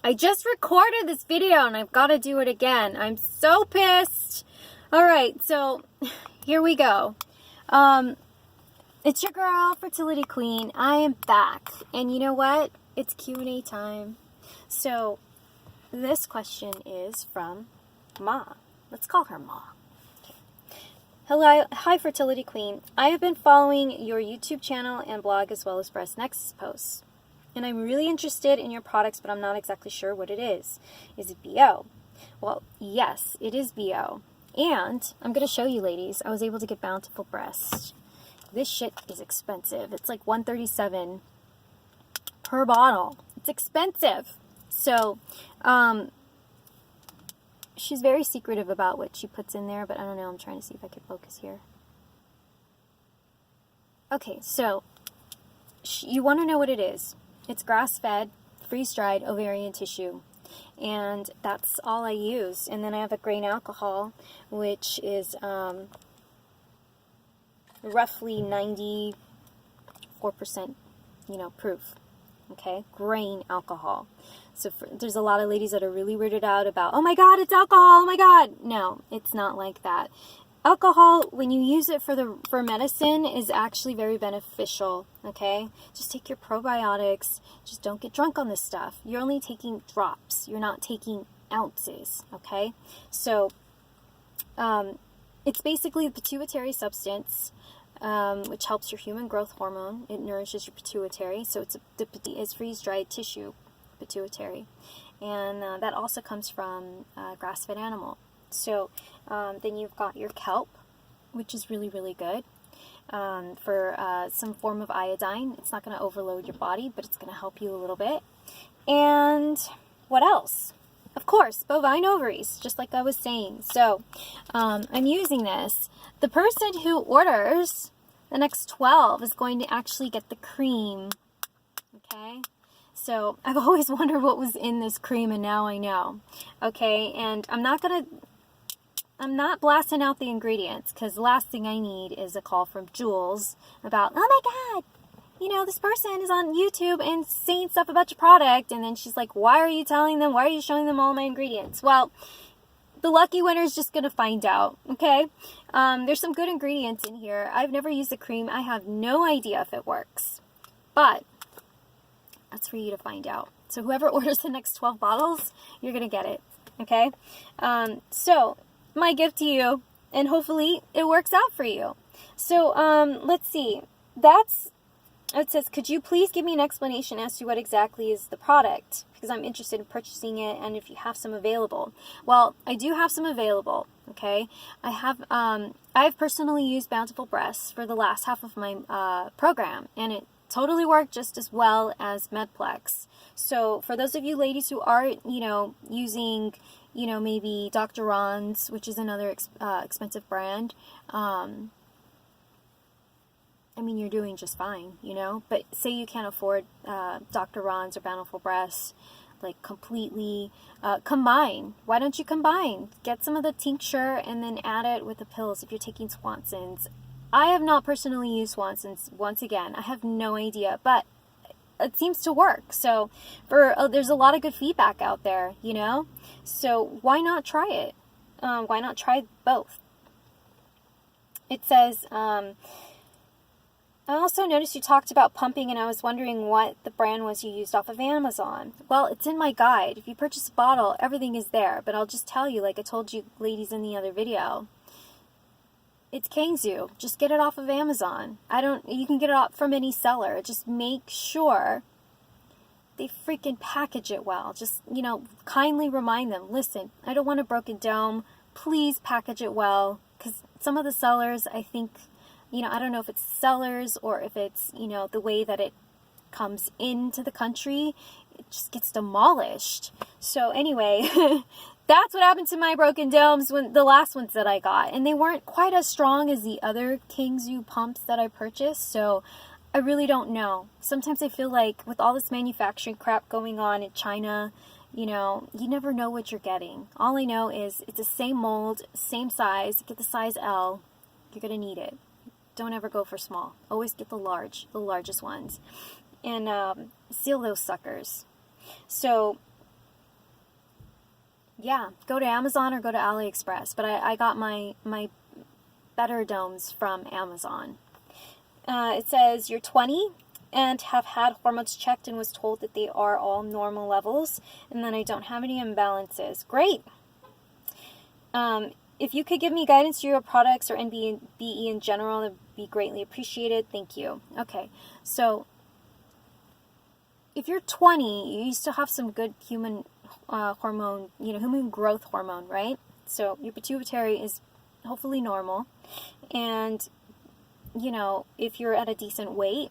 I just recorded this video and I've got to do it again. I'm so pissed. Alright, so here we go. It's your girl, Fertility Queen. I am back. And you know what? It's Q&A time. So this question is from Ma. Let's call her Ma. Okay. Hello, hi Fertility Queen. I have been following your YouTube channel and blog as well as Breast Nexus posts. And I'm really interested in your products, but I'm not exactly sure what it is. Is it BO? Well, yes, it is BO. And I'm going to show you, ladies. I was able to get Bountiful breast. This shit is expensive. It's like $137 per bottle. It's expensive. So, she's very secretive about what she puts in there, but I don't know. I'm trying to see if I can focus here. Okay, so you want to know what it is. It's grass-fed, freeze-dried ovarian tissue, and that's all I use. And then I have a grain alcohol, which is roughly 94%, proof. Okay, grain alcohol. So there's a lot of ladies that are really weirded out about, oh my God, it's alcohol. Oh my God. No, it's not like that. Alcohol, when you use it for medicine, is actually very beneficial, okay? Just take your probiotics. Just don't get drunk on this stuff. You're only taking drops. You're not taking ounces, okay? So, it's basically a pituitary substance, which helps your human growth hormone. It nourishes your pituitary. So it's freeze-dried tissue, pituitary. And that also comes from grass-fed animal. So then you've got your kelp, which is really, really good for some form of iodine. It's not going to overload your body, but it's going to help you a little bit. And what else? Of course, bovine ovaries, just like I was saying. So I'm using this. The person who orders the next 12 is going to actually get the cream. Okay? So I've always wondered what was in this cream, and now I know. Okay? And I'm not blasting out the ingredients, because the last thing I need is a call from Jules about, oh my God, this person is on YouTube and saying stuff about your product, and then she's like, why are you telling them? Why are you showing them all my ingredients? Well, the lucky winner is just going to find out, okay? There's some good ingredients in here. I've never used the cream. I have no idea if it works, but that's for you to find out. So whoever orders the next 12 bottles, you're going to get it, okay? So my gift to you, and hopefully it works out for you. So let's see. It says, could you please give me an explanation as to what exactly is the product? Because I'm interested in purchasing it, and if you have some available. Well, I do have some available, okay? I've personally used Bountiful breasts for the last half of my program, and it totally worked just as well as Medplex. So for those of you ladies who are, using, maybe Dr. Ron's, which is another expensive brand, you're doing just fine, But say you can't afford Dr. Ron's or Bountiful breasts, like completely, combine. Why don't you combine? Get some of the tincture and then add it with the pills if you're taking Swanson's. I have not personally used Swanson's. Once again, I have no idea, but it seems to work. So there's a lot of good feedback out there, So why not try it? Why not try both? It says, I also noticed you talked about pumping, and I was wondering what the brand was you used off of Amazon. Well, it's in my guide. If you purchase a bottle, everything is there. But I'll just tell you, like I told you ladies in the other video, it's Kangzu. Just get it off of Amazon. You can get it from any seller. Just make sure they freaking package it well. Just, kindly remind them, listen, I don't want a broken dome. Please package it well. Because some of the sellers, I think, I don't know if it's sellers or if it's, the way that it comes into the country, it just gets demolished. So anyway, that's what happened to my broken domes when the last ones that I got. And they weren't quite as strong as the other Kangzu pumps that I purchased. So I really don't know. Sometimes I feel like with all this manufacturing crap going on in China, you never know what you're getting. All I know is it's the same mold, same size. Get the size L. You're going to need it. Don't ever go for small. Always get the largest ones. And seal those suckers. So Yeah, go to Amazon or go to AliExpress. But I got my Better Domes from Amazon. It says you're 20 and have had hormones checked and was told that they are all normal levels, and then I don't have any imbalances. Great. If you could give me guidance to your products or NBE in general, that would be greatly appreciated. Thank you. Okay, so if you're 20, you still have some good human hormone, human growth hormone, right? So your pituitary is hopefully normal. And, if you're at a decent weight,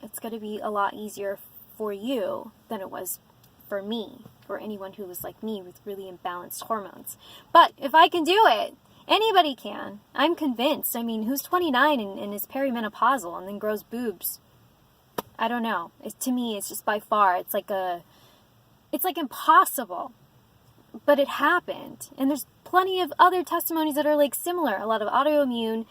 it's going to be a lot easier for you than it was for me, or anyone who was like me with really imbalanced hormones. But if I can do it, anybody can. I'm convinced. I mean, who's 29 and is perimenopausal and then grows boobs? I don't know. To me, it's just by far, it's like impossible. But it happened. And there's plenty of other testimonies that are like similar. A lot of autoimmune,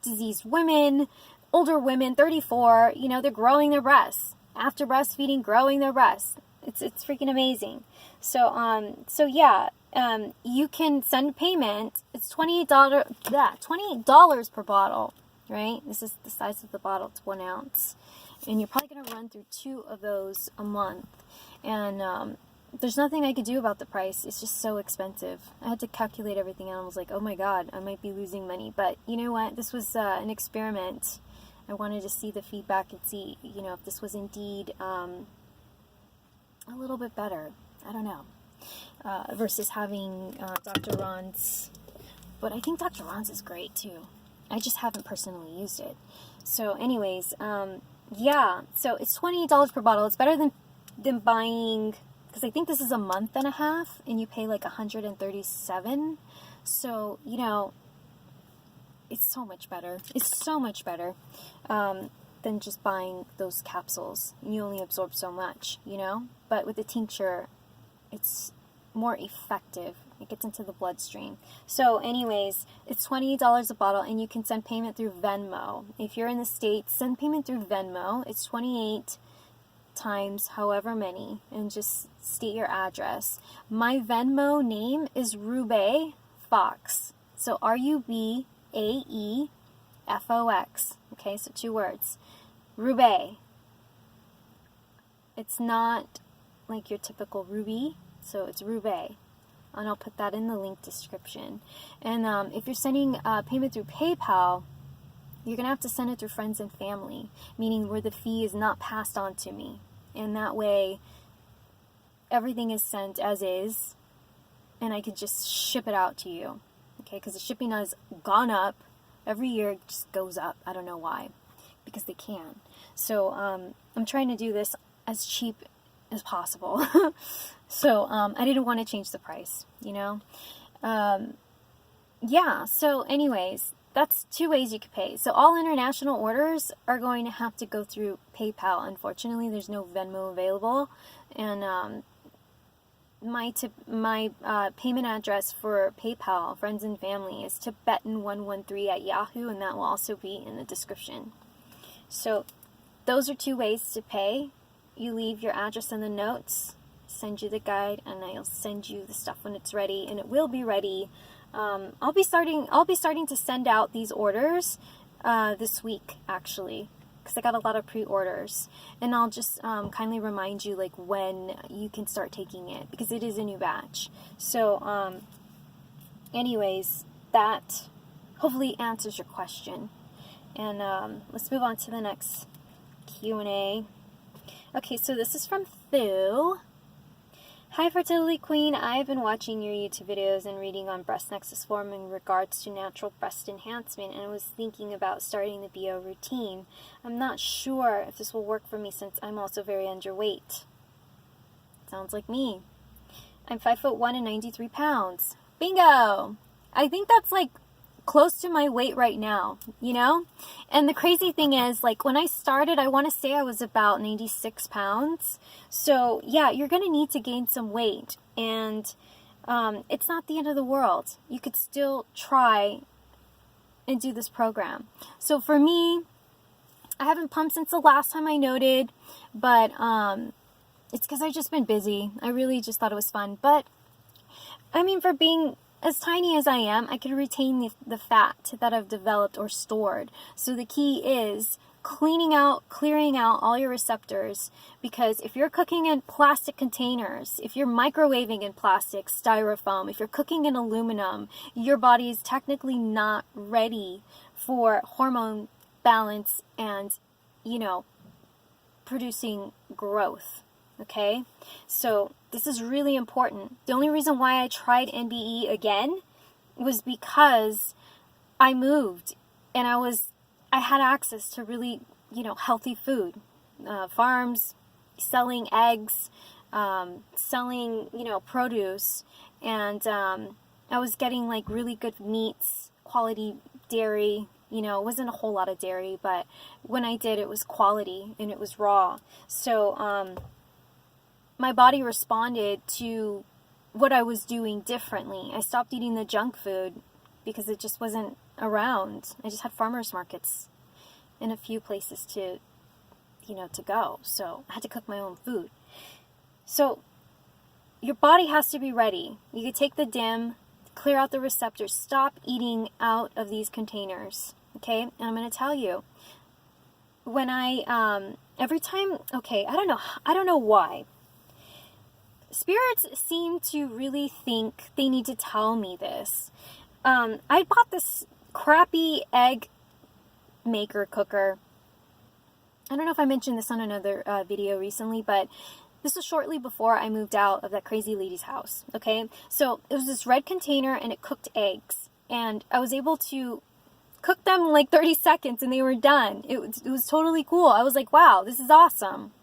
diseased women, older women, 34, they're growing their breasts. After breastfeeding, growing their breasts. It's freaking amazing. So yeah, you can send payment. It's $28 per bottle, right? This is the size of the bottle. It's 1 ounce. And you're probably going to run through 2 of those a month. And there's nothing I could do about the price. It's just so expensive. I had to calculate everything and I was like, oh my God, I might be losing money. But you know what? This was an experiment. I wanted to see the feedback and see, if this was indeed a little bit better. I don't know. Versus having Dr. Ron's. But I think Dr. Ron's is great too. I just haven't personally used it. So anyways, yeah. So it's $28 per bottle. It's better than buying, because I think this is a month and a half and you pay like $137. So, it's so much better. It's so much better than just buying those capsules. You only absorb so much, But with the tincture, it's more effective. It gets into the bloodstream. So anyways, it's $28 a bottle and you can send payment through Venmo. If you're in the States, send payment through Venmo. It's 28 times however many and just state your address. My Venmo name is Rubae Fox. So RUBAEFOX. Okay, so 2 words. Rubae. It's not like your typical Ruby, so it's Rubae. And I'll put that in the link description. And if you're sending payment through PayPal, you're going to have to send it through friends and family, meaning where the fee is not passed on to me. And that way, everything is sent as is, and I could just ship it out to you. Okay, because the shipping has gone up. Every year it just goes up. I don't know why. Because they can. So I'm trying to do this as cheap as possible. So I didn't want to change the price, Yeah, so anyways, that's 2 ways you could pay. So all international orders are going to have to go through PayPal. Unfortunately, there's no Venmo available. And my payment address for PayPal, friends and family, is Tibetan113@Yahoo, and that will also be in the description. So those are 2 ways to pay. You leave your address in the notes, send you the guide, and I'll send you the stuff when it's ready, and it will be ready. I'll be starting to send out these orders this week, actually, because I got a lot of pre-orders, and I'll just kindly remind you like when you can start taking it, because it is a new batch. So anyways, that hopefully answers your question, and let's move on to the next Q&A. Okay, so this is from Thu. Hi, Fertility Queen. I have been watching your YouTube videos and reading on breast nexus form in regards to natural breast enhancement, and was thinking about starting the BO routine. I'm not sure if this will work for me since I'm also very underweight. Sounds like me. I'm 5'1" and 93 pounds. Bingo! I think that's like close to my weight right now, And the crazy thing is, like, when I started, I want to say I was about 96 pounds. So, yeah, you're going to need to gain some weight. And it's not the end of the world. You could still try and do this program. So, for me, I haven't pumped since the last time I noted. But It's because I've just been busy. I really just thought it was fun. But, I mean, for being as tiny as I am, I can retain the fat that I've developed or stored. So the key is clearing out all your receptors, because if you're cooking in plastic containers, if you're microwaving in plastic, styrofoam, if you're cooking in aluminum, your body is technically not ready for hormone balance and, producing growth. Okay? So this is really important. The only reason why I tried NBE again was because I moved and I had access to really, healthy food. Farms, selling eggs, selling, produce. And I was getting like really good meats, quality dairy. It wasn't a whole lot of dairy, but when I did, it was quality and it was raw. So my body responded to what I was doing differently. I stopped eating the junk food because it just wasn't around. I just had farmers markets in a few places to go. So I had to cook my own food. So your body has to be ready. You could take the DIM, clear out the receptors, stop eating out of these containers. Okay? And I'm going to tell you, when every time, I don't know why. Spirits seem to really think they need to tell me this. I bought this crappy egg maker cooker. I don't know if I mentioned this on another video recently, but this was shortly before I moved out of that crazy lady's house. Okay, so it was this red container and it cooked eggs, and I was able to cook them in like 30 seconds and they were done. It was totally cool. I was like, wow, this is awesome.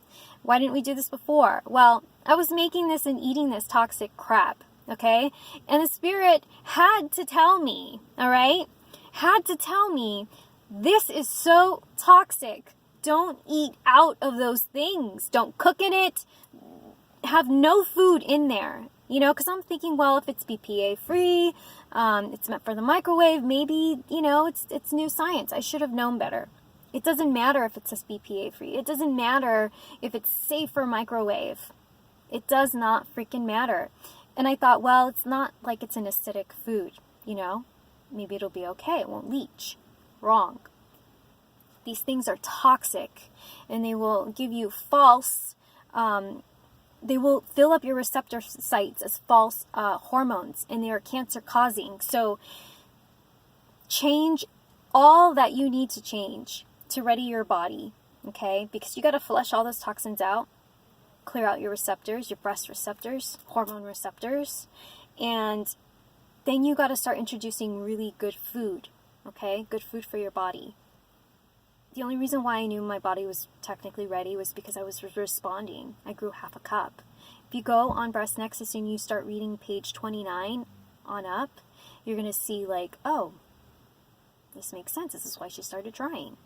Why didn't we do this before? Well, I was making this and eating this toxic crap, okay? And the spirit had to tell me, all right? Had to tell me, this is so toxic. Don't eat out of those things. Don't cook in it. Have no food in there, because I'm thinking, well, if it's BPA free, it's meant for the microwave, maybe, it's new science. I should have known better. It doesn't matter if it says BPA free. It doesn't matter if it's safe for microwave. It does not freaking matter. And I thought, well, it's not like it's an acidic food, Maybe it'll be okay. It won't leach. Wrong. These things are toxic, and they will give you false, they will fill up your receptor sites as false hormones, and they are cancer causing. So change all that you need to change to ready your body, okay? Because you got to flush all those toxins out, clear out your receptors, your breast receptors, hormone receptors, and then you got to start introducing really good food, okay? Good food for your body. The only reason why I knew my body was technically ready was because I was responding. I grew half a cup. If you go on Breast Nexus and you start reading page 29 on up, you're going to see like, oh, this makes sense. This is why she started trying.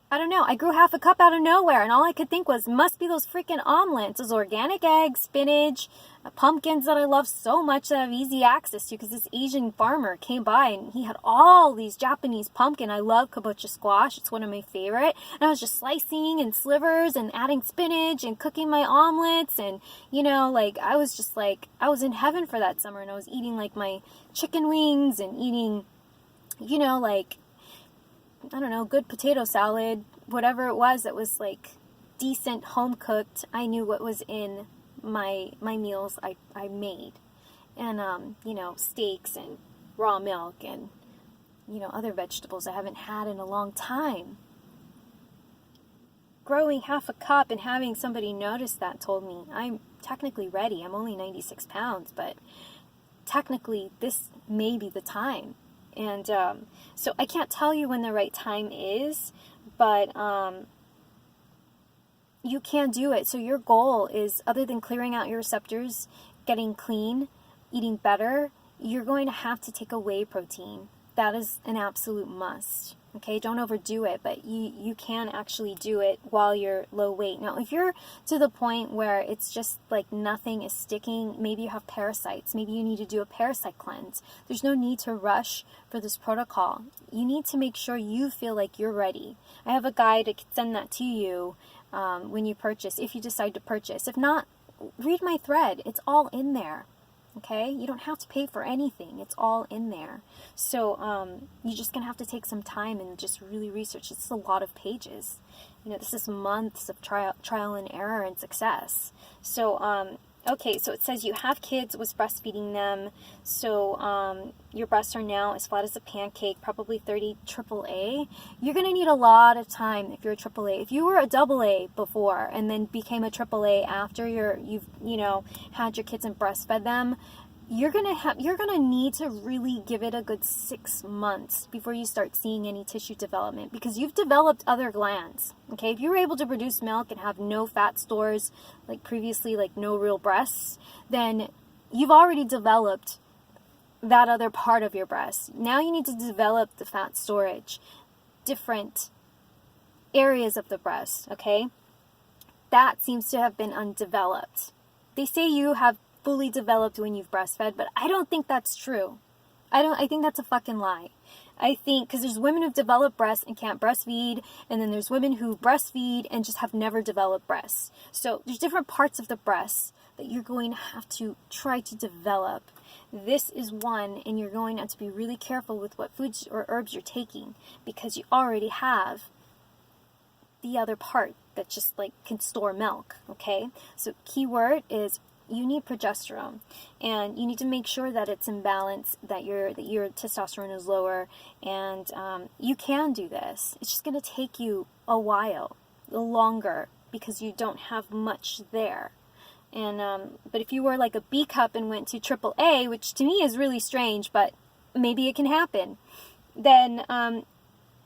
I don't know. I grew half a cup out of nowhere, and all I could think was, must be those freaking omelets, those organic eggs, spinach, pumpkins that I love so much that I have easy access to, because this Asian farmer came by and he had all these Japanese pumpkin. I love kabocha squash. It's one of my favorite. And I was just slicing and slivers and adding spinach and cooking my omelets, and, I was just like, I was in heaven for that summer, and I was eating like my chicken wings and eating, I don't know, good potato salad, whatever it was that was like decent home cooked. I knew what was in my meals I made. And, steaks and raw milk and, other vegetables I haven't had in a long time. Growing half a cup and having somebody notice that told me I'm technically ready. I'm only 96 pounds, but technically this may be the time. And so I can't tell you when the right time is, but you can do it. So your goal is, other than clearing out your receptors, getting clean, eating better, you're going to have to take a whey protein. That is an absolute must. Okay, don't overdo it, but you can actually do it while you're low weight. Now, if you're to the point where it's just like nothing is sticking, maybe you have parasites, maybe you need to do a parasite cleanse. There's no need to rush for this protocol. You need to make sure you feel like you're ready. I have a guide, I could send that to you. when you purchase, if you decide to purchase. If not, read my thread. It's all in there. Okay? You don't have to pay for anything. It's all in there. So you're just going to have to take some time and just really research. It's a lot of pages. You know, this is months of trial and error and success. So, okay, so it says you have kids, was breastfeeding them. So your breasts are now as flat as a pancake, probably 30 AAA. You're going to need a lot of time if you're a AAA. If you were a AA before and then became a AAA after you've had your kids and breastfed them, you're gonna need to really give it a good 6 months before you start seeing any tissue development, because you've developed other glands. Okay, if you were able to produce milk and have no fat stores like previously, like no real breasts, then you've already developed that other part of your breast. Now you need to develop the fat storage, different areas of the breast. Okay, that seems to have been undeveloped. They say you have fully developed when you've breastfed, but I don't think that's true. I think that's a fucking lie. I think, because there's women who've developed breasts and can't breastfeed, and then there's women who breastfeed and just have never developed breasts. So there's different parts of the breast that you're going to have to try to develop. This is one, and you're going to have to be really careful with what foods or herbs you're taking, because you already have the other part that just like can store milk. Okay, so keyword is you need progesterone, and you need to make sure that it's in balance, that your testosterone is lower, and you can do this. It's just going to take you a while longer because you don't have much there. And but if you were like a B cup and went to AAA, which to me is really strange, but maybe it can happen, then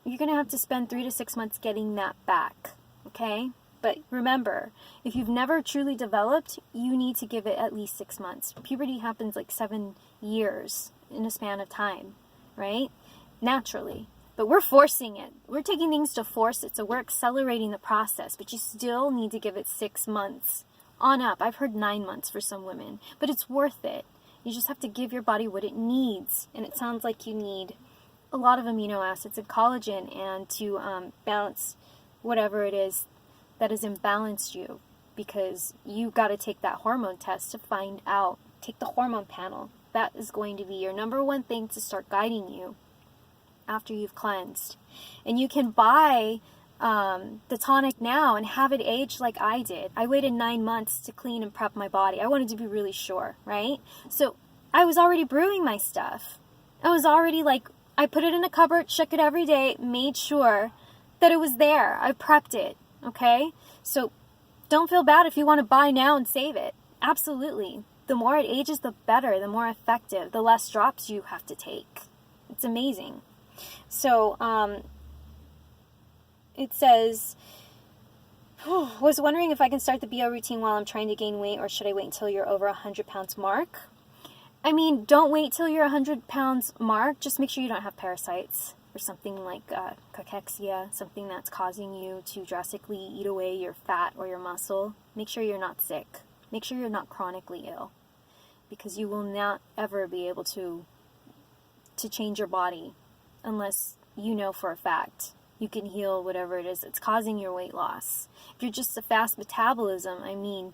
you're going to have to spend 3 to 6 months getting that back. Okay? But remember, if you've never truly developed, you need to give it at least 6 months. Puberty happens like 7 years in a span of time, right? Naturally. But we're forcing it. We're taking things to force it, so we're accelerating the process. But you still need to give it 6 months on up. I've heard 9 months for some women. But it's worth it. You just have to give your body what it needs. And it sounds like you need a lot of amino acids and collagen, and to balance whatever it is that has imbalanced you, because you got to take that hormone test to find out. Take the hormone panel. That is going to be your number one thing to start guiding you after you've cleansed. And you can buy the tonic now and have it age like I did. I waited 9 months to clean and prep my body. I wanted to be really sure, right? So I was already brewing my stuff. I was already like, I put it in a cupboard, shook it every day, made sure that it was there. I prepped it. Okay, so don't feel bad if you want to buy now and save it. Absolutely. The more it ages, the better, the more effective, the less drops you have to take. It's amazing. So, it says, was wondering if I can start the BO routine while I'm trying to gain weight, or should I wait until you're over 100 pounds mark? I mean, don't wait till you're 100 pounds mark. Just make sure you don't have parasites or something like cachexia, something that's causing you to drastically eat away your fat or your muscle. Make sure you're not sick. Make sure you're not chronically ill, because you will not ever be able to change your body unless you know for a fact you can heal whatever it is that's causing your weight loss. If you're just a fast metabolism, I mean,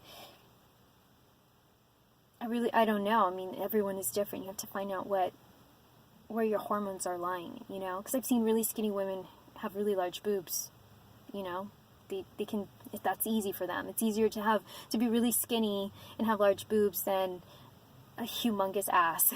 I don't know. I mean, everyone is different. You have to find out where your hormones are lying, you know, because I've seen really skinny women have really large boobs, you know. They can, if that's easy for them. It's easier to be really skinny and have large boobs than a humongous ass.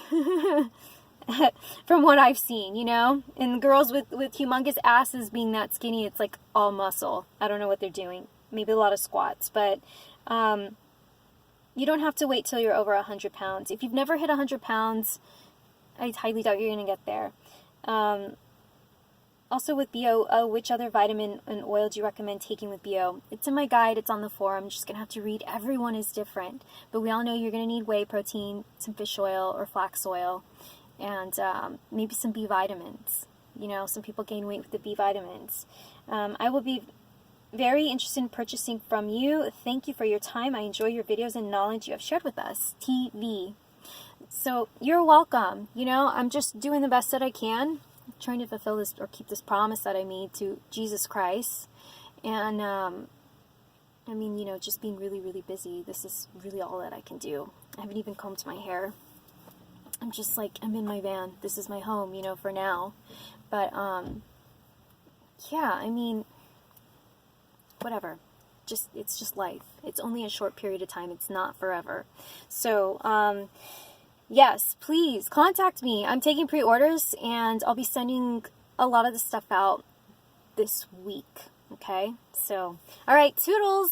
From what I've seen, you know. And girls with humongous asses being that skinny, it's like all muscle. I don't know what they're doing. Maybe a lot of squats, but you don't have to wait till you're over 100 pounds. If you've never hit 100 pounds, I highly doubt you're going to get there. Also with BO, which other vitamin and oil do you recommend taking with BO? It's in my guide. It's on the forum. I'm just going to have to read. Everyone is different. But we all know you're going to need whey protein, some fish oil or flax oil, and maybe some B vitamins. You know, some people gain weight with the B vitamins. I will be very interested in purchasing from you. Thank you for your time. I enjoy your videos and knowledge you have shared with us. TV. So you're welcome. You know, I'm just doing the best that I can. I'm trying to fulfill this or keep this promise that I made to Jesus Christ. And I mean, you know, just being really, really busy. This is really all that I can do. I haven't even combed my hair. I'm just like, I'm in my van. This is my home, you know, for now. But, yeah, I mean, whatever. It's just life. It's only a short period of time. It's not forever. So, yes, please contact me. I'm taking pre-orders, and I'll be sending a lot of the stuff out this week. Okay? So, all right, toodles!